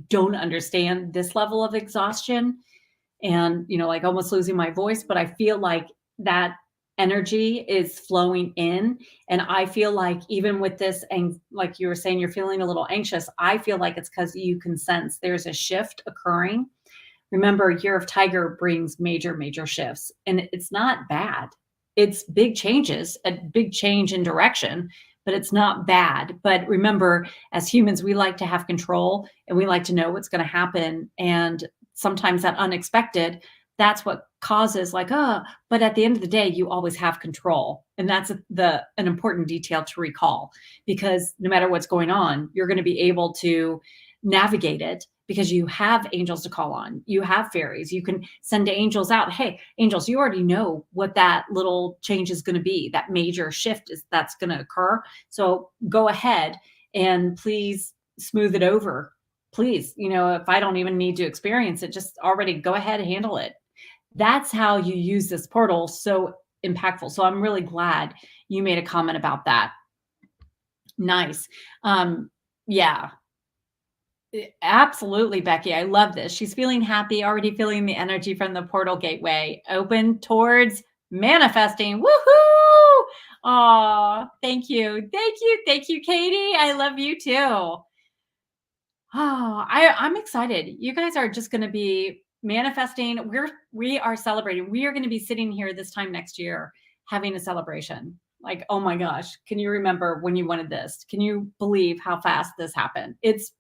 don't understand this level of exhaustion and, like almost losing my voice, but I feel like that energy is flowing in. And I feel like even with this, and like you were saying, you're feeling a little anxious. I feel like it's because you can sense there's a shift occurring. Remember, Year of Tiger brings major, major shifts, and it's not bad. It's big changes, a big change in direction, but it's not bad. But remember, as humans, we like to have control and we like to know what's going to happen. And sometimes that unexpected, that's what causes but at the end of the day, you always have control. And that's an important detail to recall, because no matter what's going on, you're going to be able to navigate it because you have angels to call on. You have fairies. You can send angels out. Hey, angels, you already know what that little change is going to be. That major shift that's going to occur. So go ahead and please smooth it over. Please, if I don't even need to experience it, just already go ahead and handle it. That's how you use this portal so impactful. So I'm really glad you made a comment about that. Nice. Yeah, absolutely, Becky. I love this. She's feeling happy, already feeling the energy from the portal gateway, open towards manifesting. Woohoo! Oh, thank you. Thank you. Thank you, Katie. I love you too. Oh, I'm excited. You guys are just going to be manifesting. We are celebrating. We are going to be sitting here this time next year having a celebration. Like, oh my gosh, can you remember when you wanted this? Can you believe how fast this happened? It's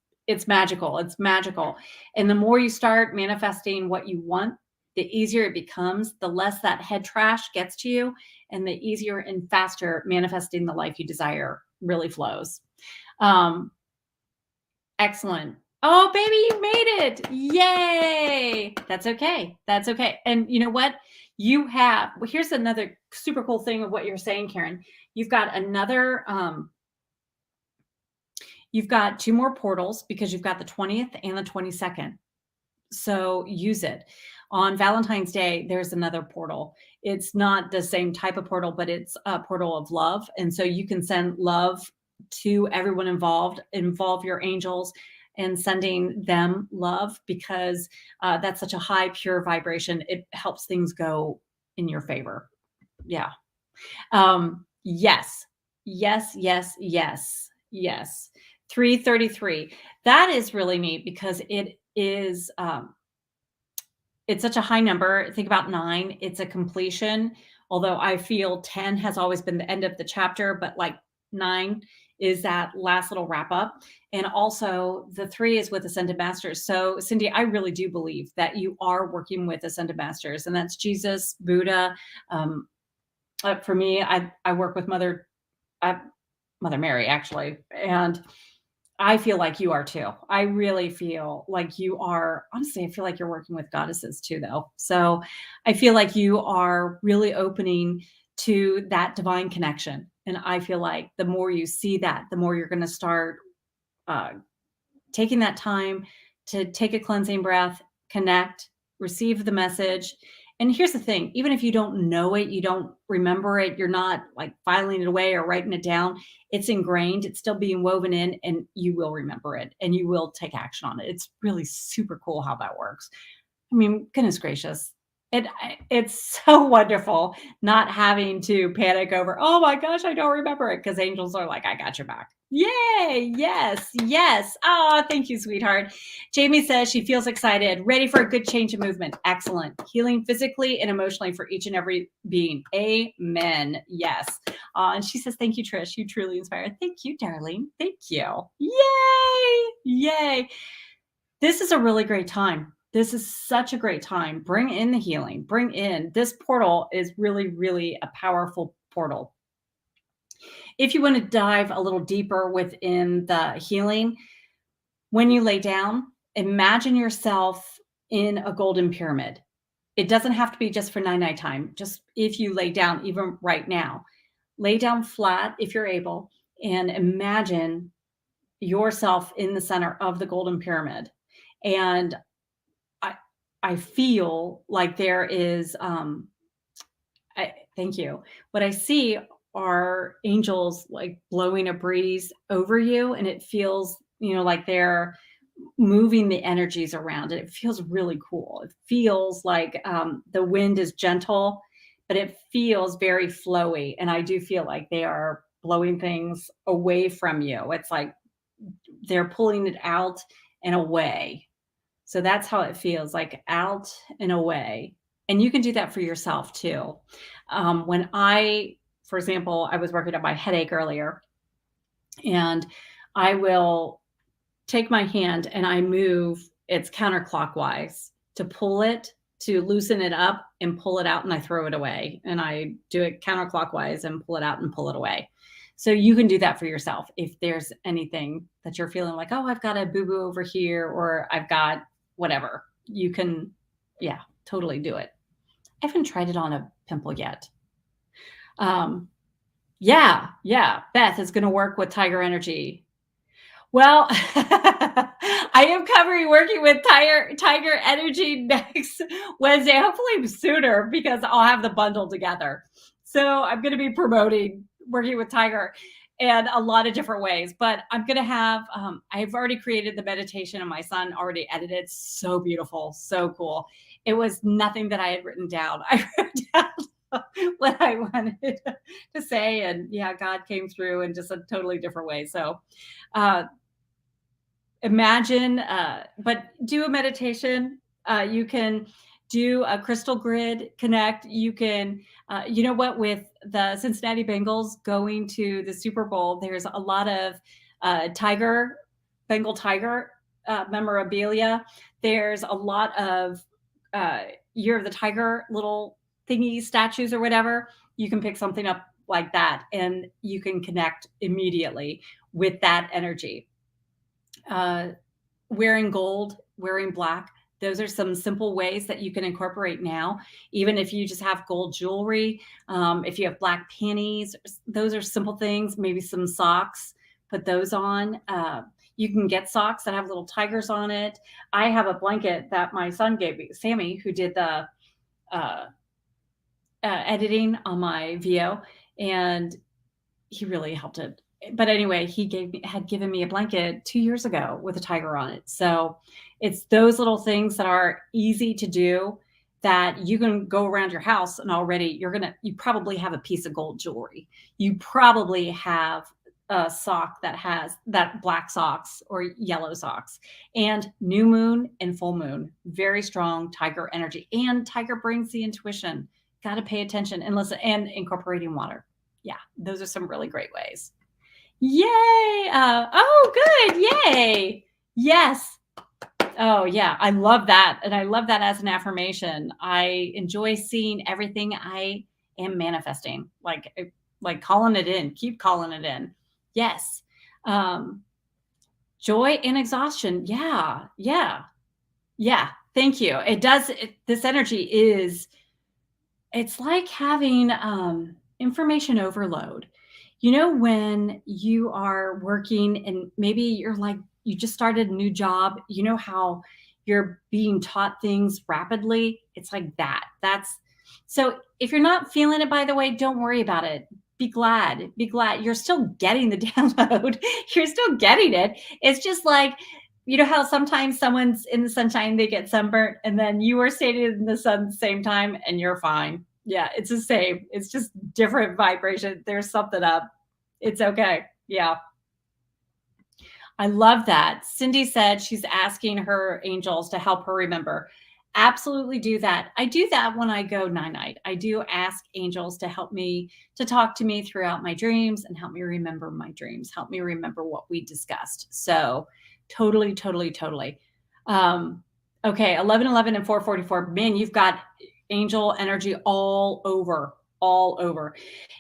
magical. It's magical. And the more you start manifesting what you want, the easier it becomes, the less that head trash gets to you, and the easier and faster manifesting the life you desire really flows. Excellent. Oh, baby, you made it. Yay. That's okay. That's okay. And you know what? Here's another super cool thing of what you're saying, Karen. You've got you've got 2 more portals because you've got the 20th and the 22nd. So use it. On Valentine's Day, there's another portal. It's not the same type of portal, but it's a portal of love. And so you can send love to everyone involved, involve your angels and sending them love because that's such a high, pure vibration. It helps things go in your favor. Yeah. Yes. Yes, yes, yes, yes. 333. That is really neat because it's such a high number. Think about 9. It's a completion. Although I feel 10 has always been the end of the chapter, but like 9 is that last little wrap up. And also the 3 is with Ascended Masters. So Cindy, I really do believe that you are working with Ascended Masters, and that's Jesus, Buddha. For me, I work with Mother Mary, actually. And I feel like you are too. I really feel like you are. Honestly, I feel like you're working with goddesses too, though. So I feel like you are really opening to that divine connection. And I feel like the more you see that, the more you're going to start uh, taking that time to take a cleansing breath, connect, receive the message. And here's the thing, even if you don't know it, you don't remember it, you're not like filing it away or writing it down, it's ingrained, it's still being woven in, and you will remember it and you will take action on it. It's really super cool how that works. I mean, goodness gracious. It's so wonderful not having to panic over, oh my gosh, I don't remember it, because angels are like, I got your back. Yay. Yes. Yes. Oh, thank you, sweetheart. Jamie says she feels excited, ready for a good change of movement. Excellent. Healing physically and emotionally for each and every being. Amen. Yes. And she says, thank you, Trish. You truly inspire. Thank you, darling. Thank you. Yay. Yay. This is a really great time. This is such a great time. Bring in the healing. Bring in this portal is really, really a powerful portal. If you want to dive a little deeper within the healing, when you lay down, imagine yourself in a golden pyramid. It doesn't have to be just for night time. Just if you lay down, even right now, lay down flat if you're able, and imagine yourself in the center of the golden pyramid. And I feel like there is, thank you. What I see are angels like blowing a breeze over you, and it feels, like they're moving the energies around it. It feels really cool. It feels like the wind is gentle, but it feels very flowy. And I do feel like they are blowing things away from you. It's like they're pulling it out and away. So that's how it feels, like out and away. And you can do that for yourself too. For example, I was working on my headache earlier, and I will take my hand and I move it's counterclockwise to pull it, to loosen it up and pull it out, and I throw it away. And I do it counterclockwise and pull it out and pull it away. So you can do that for yourself. If there's anything that you're feeling like, oh, I've got a boo-boo over here, or I've got whatever, you can, totally do it. I haven't tried it on a pimple yet. Yeah. Beth is going to work with Tiger Energy. Well, I am covering working with Tiger Energy next Wednesday, hopefully sooner because I'll have the bundle together. So I'm going to be promoting working with Tiger in a lot of different ways. But I'm going to have, I've already created the meditation and my son already edited. So beautiful, so cool. It was nothing that I had written down. I wrote down what I wanted to say. And yeah, God came through in just a totally different way. So, uh, imagine, but do a meditation. You can do a crystal grid connect. You can, you know what, with the Cincinnati Bengals going to the Super Bowl, there's a lot of Bengal tiger memorabilia. There's a lot of uh, Year of the Tiger little thingy statues or whatever. You can pick something up like that and you can connect immediately with that energy. uh, Wearing gold, wearing black. Those are some simple ways that you can incorporate now. Even if you just have gold jewelry, if you have black panties, those are simple things. Maybe some socks, put those on. You can get socks that have little tigers on it. I have a blanket that my son gave me, Sammy, who did the uh, editing on my VO, and he really helped it. But anyway, had given me a blanket 2 years ago with a tiger on it. So it's those little things that are easy to do that you can go around your house and already you probably have a piece of gold jewelry. You probably have a sock that has that black socks or yellow socks, and new moon and full moon, very strong tiger energy. And tiger brings the intuition. Got to pay attention and listen, and incorporating water. Yeah, those are some really great ways. Yay! Oh, good. Yay. Yes. Oh, yeah. I love that. And I love that as an affirmation. I enjoy seeing everything I am manifesting, like calling it in, keep calling it in. Yes. Um, Joy and exhaustion. Yeah. Yeah. Yeah. Thank you. This energy is, it's like having information overload. You know, when you are working and maybe you're like, you just started a new job, you know how you're being taught things rapidly? It's like that. That's so if you're not feeling it, by the way, don't worry about it. Be glad. Be glad. You're still getting the download. You're still getting it. It's just like, you know how sometimes someone's in the sunshine, they get sunburnt, and then you are standing in the sun at the same time and you're fine. Yeah, it's the same. It's just different vibration. There's something up. It's okay. Yeah. I love that. Cindy said she's asking her angels to help her remember. Absolutely do that. I do that when I go night night. I do ask angels to help me, to talk to me throughout my dreams and help me remember my dreams, help me remember what we discussed. So totally, totally, totally. Okay, 11:11 and 4:44. Man, you've got angel energy all over, all over.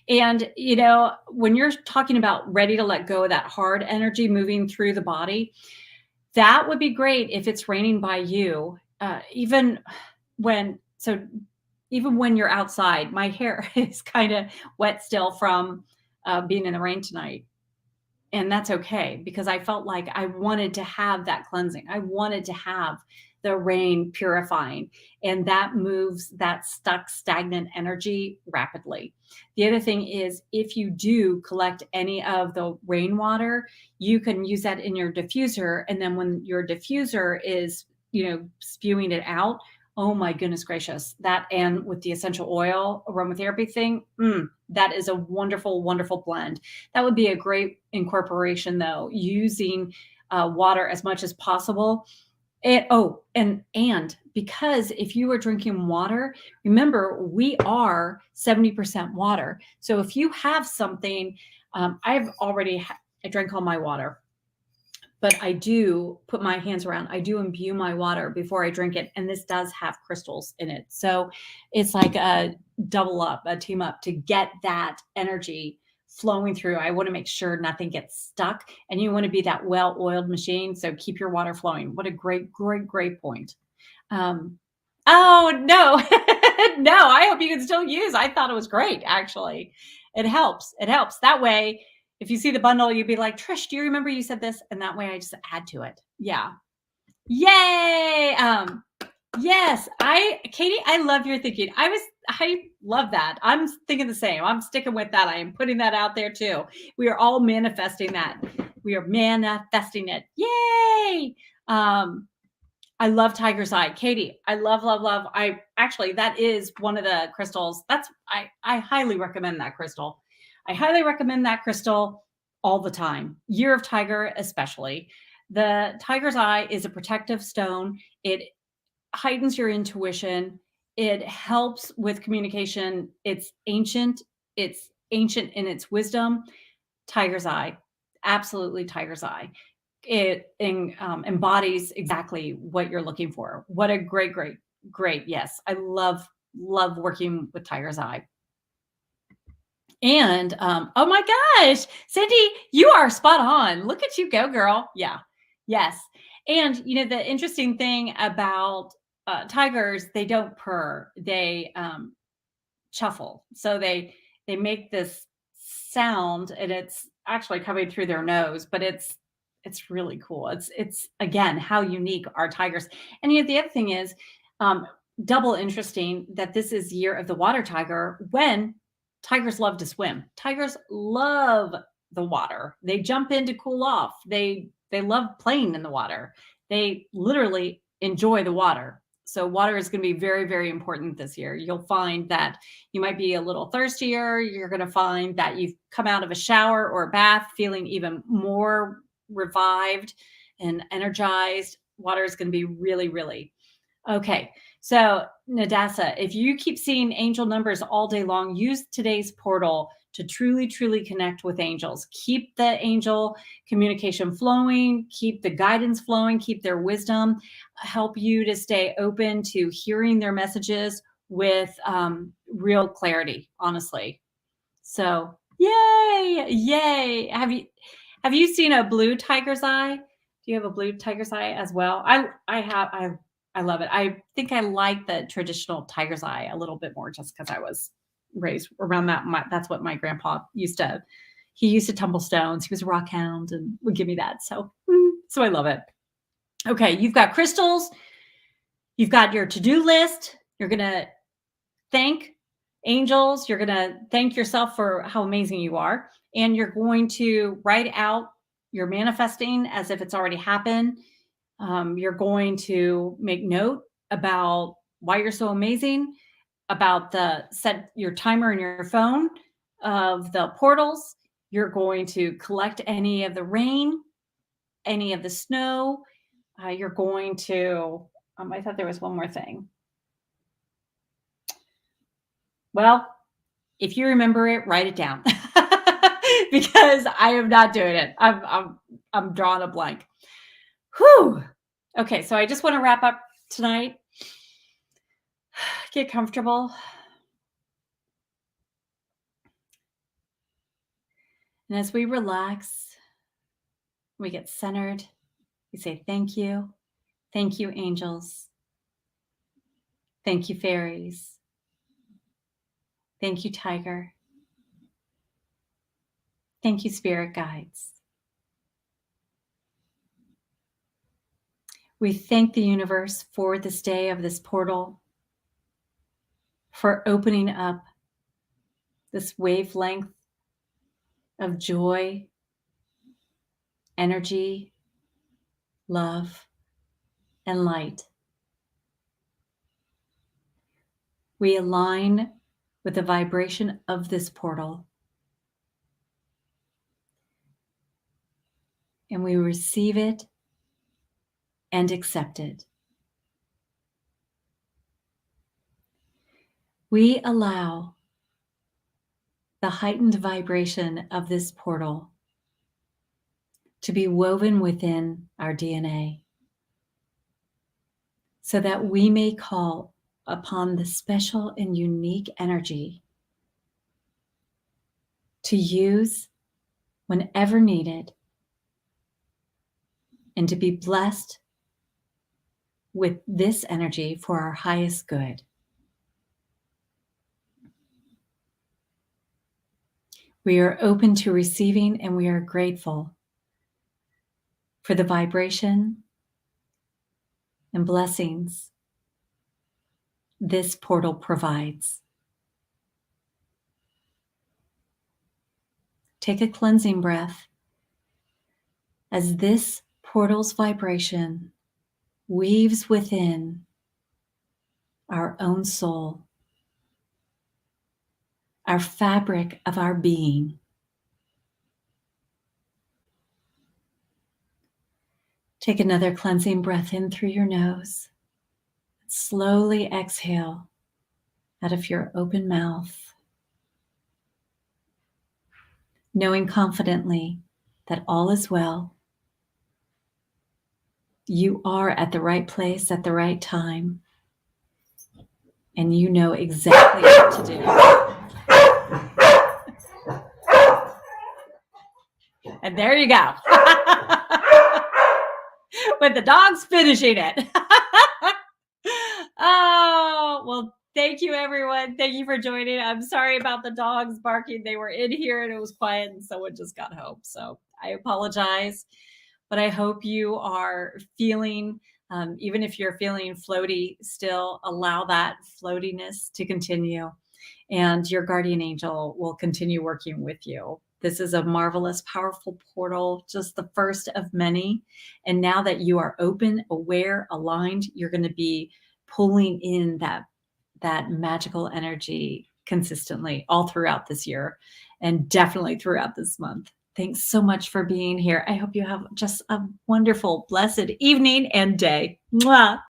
And, you know, when you're talking about ready to let go of that hard energy moving through the body, that would be great if it's raining by you. When, so even when you're outside, my hair is kind of wet still from being in the rain tonight. And that's okay because I felt like I wanted to have that cleansing. I wanted to have the rain purifying, and that moves that stuck, stagnant energy rapidly. The other thing is, if you do collect any of the rainwater, you can use that in your diffuser. And then when your diffuser is, spewing it out, oh my goodness gracious, that and with the essential oil aromatherapy thing, that is a wonderful, wonderful blend. That would be a great incorporation, though, using water as much as possible. And because if you are drinking water, remember we are 70% water. So if you have something, I drank all my water, but I do put my hands around. I do imbue my water before I drink it, and this does have crystals in it. So it's like a team up to get that energy flowing through. I want to make sure nothing gets stuck, and you want to be that well-oiled machine. So keep your water flowing. What a great, great, great point. Oh no, no, I hope you can still use. I thought it was great. Actually, it helps. It helps that way. if you see the bundle, you'd be like, Trish, do you remember you said this? And that way I just add to it. Yeah. Yay. Yes, Katie, I love your thinking. I love that. I'm thinking the same. I'm sticking with that. I am putting that out there too. We are all manifesting that. We are manifesting it. Yay. I love Tiger's Eye. Katie, I love, love, love. That is one of the crystals. I highly recommend that crystal. I highly recommend that crystal all the time. Year of Tiger, especially. The Tiger's Eye is a protective stone. It heightens your intuition. It helps with communication. It's ancient. It's ancient in its wisdom. Tiger's Eye, absolutely Tiger's Eye. It embodies exactly what you're looking for. What a great, great, great. Yes, I love working with Tiger's Eye. And oh my gosh, Cindy, you are spot on. Look at you go, girl. Yeah, yes. And the interesting thing about tigers, they don't purr. They chuffle. So they make this sound, and it's actually coming through their nose, but it's really cool. It's again, how unique are tigers. And the other thing is double interesting that this is year of the water tiger, when tigers love to swim. Tigers love the water. They jump in to cool off. They love playing in the water. They literally enjoy the water. So water is going to be very, very important this year. You'll find that you might be a little thirstier. You're going to find that you've come out of a shower or a bath feeling even more revived and energized. Water is going to be really, really okay. So Nadasa, if you keep seeing angel numbers all day long, use today's portal to truly, truly connect with angels. Keep the angel communication flowing, keep the guidance flowing, keep their wisdom, help you to stay open to hearing their messages with real clarity, honestly. So yay, yay. Have you seen a blue tiger's eye? Do you have a blue tiger's eye as well? I love it. I think I like the traditional tiger's eye a little bit more, just because I was raised around that. That's what my grandpa he used to tumble stones. He was a rock hound and would give me that. So I love it. Okay, you've got crystals. You've got your to-do list. You're going to thank angels. You're going to thank yourself for how amazing you are. And you're going to write out your manifesting as if it's already happened. You're going to make note about why you're so amazing, about set your timer in your phone of the portals. You're going to collect any of the rain, any of the snow. You're going to, I thought there was one more thing. Well, if you remember it, write it down because I am not doing it. I'm drawing a blank. Whew. Okay, so I just want to wrap up tonight. Get comfortable. And as we relax, we get centered. We say thank you. Thank you, angels. Thank you, fairies. Thank you, tiger. Thank you, spirit guides. We thank the universe for this day of this portal, for opening up this wavelength of joy, energy, love, and light. We align with the vibration of this portal, and we receive it and accept it. We allow the heightened vibration of this portal to be woven within our DNA, so that we may call upon the special and unique energy to use whenever needed, and to be blessed with this energy for our highest good. We are open to receiving, and we are grateful for the vibration and blessings this portal provides. Take a cleansing breath as this portal's vibration weaves within our own soul, our fabric of our being. Take another cleansing breath in through your nose. Slowly exhale out of your open mouth, knowing confidently that all is well. You are at the right place at the right time, and you know exactly what to do. And there you go. With the dogs finishing it. Oh, well, thank you, everyone. Thank you for joining. I'm sorry about the dogs barking. They were in here and it was quiet and someone just got home. So I apologize, but I hope you are feeling, even if you're feeling floaty, still allow that floatiness to continue, and your guardian angel will continue working with you. This is a marvelous, powerful portal, just the first of many. And now that you are open, aware, aligned, you're going to be pulling in that magical energy consistently all throughout this year, and definitely throughout this month. Thanks so much for being here. I hope you have just a wonderful, blessed evening and day. Mwah.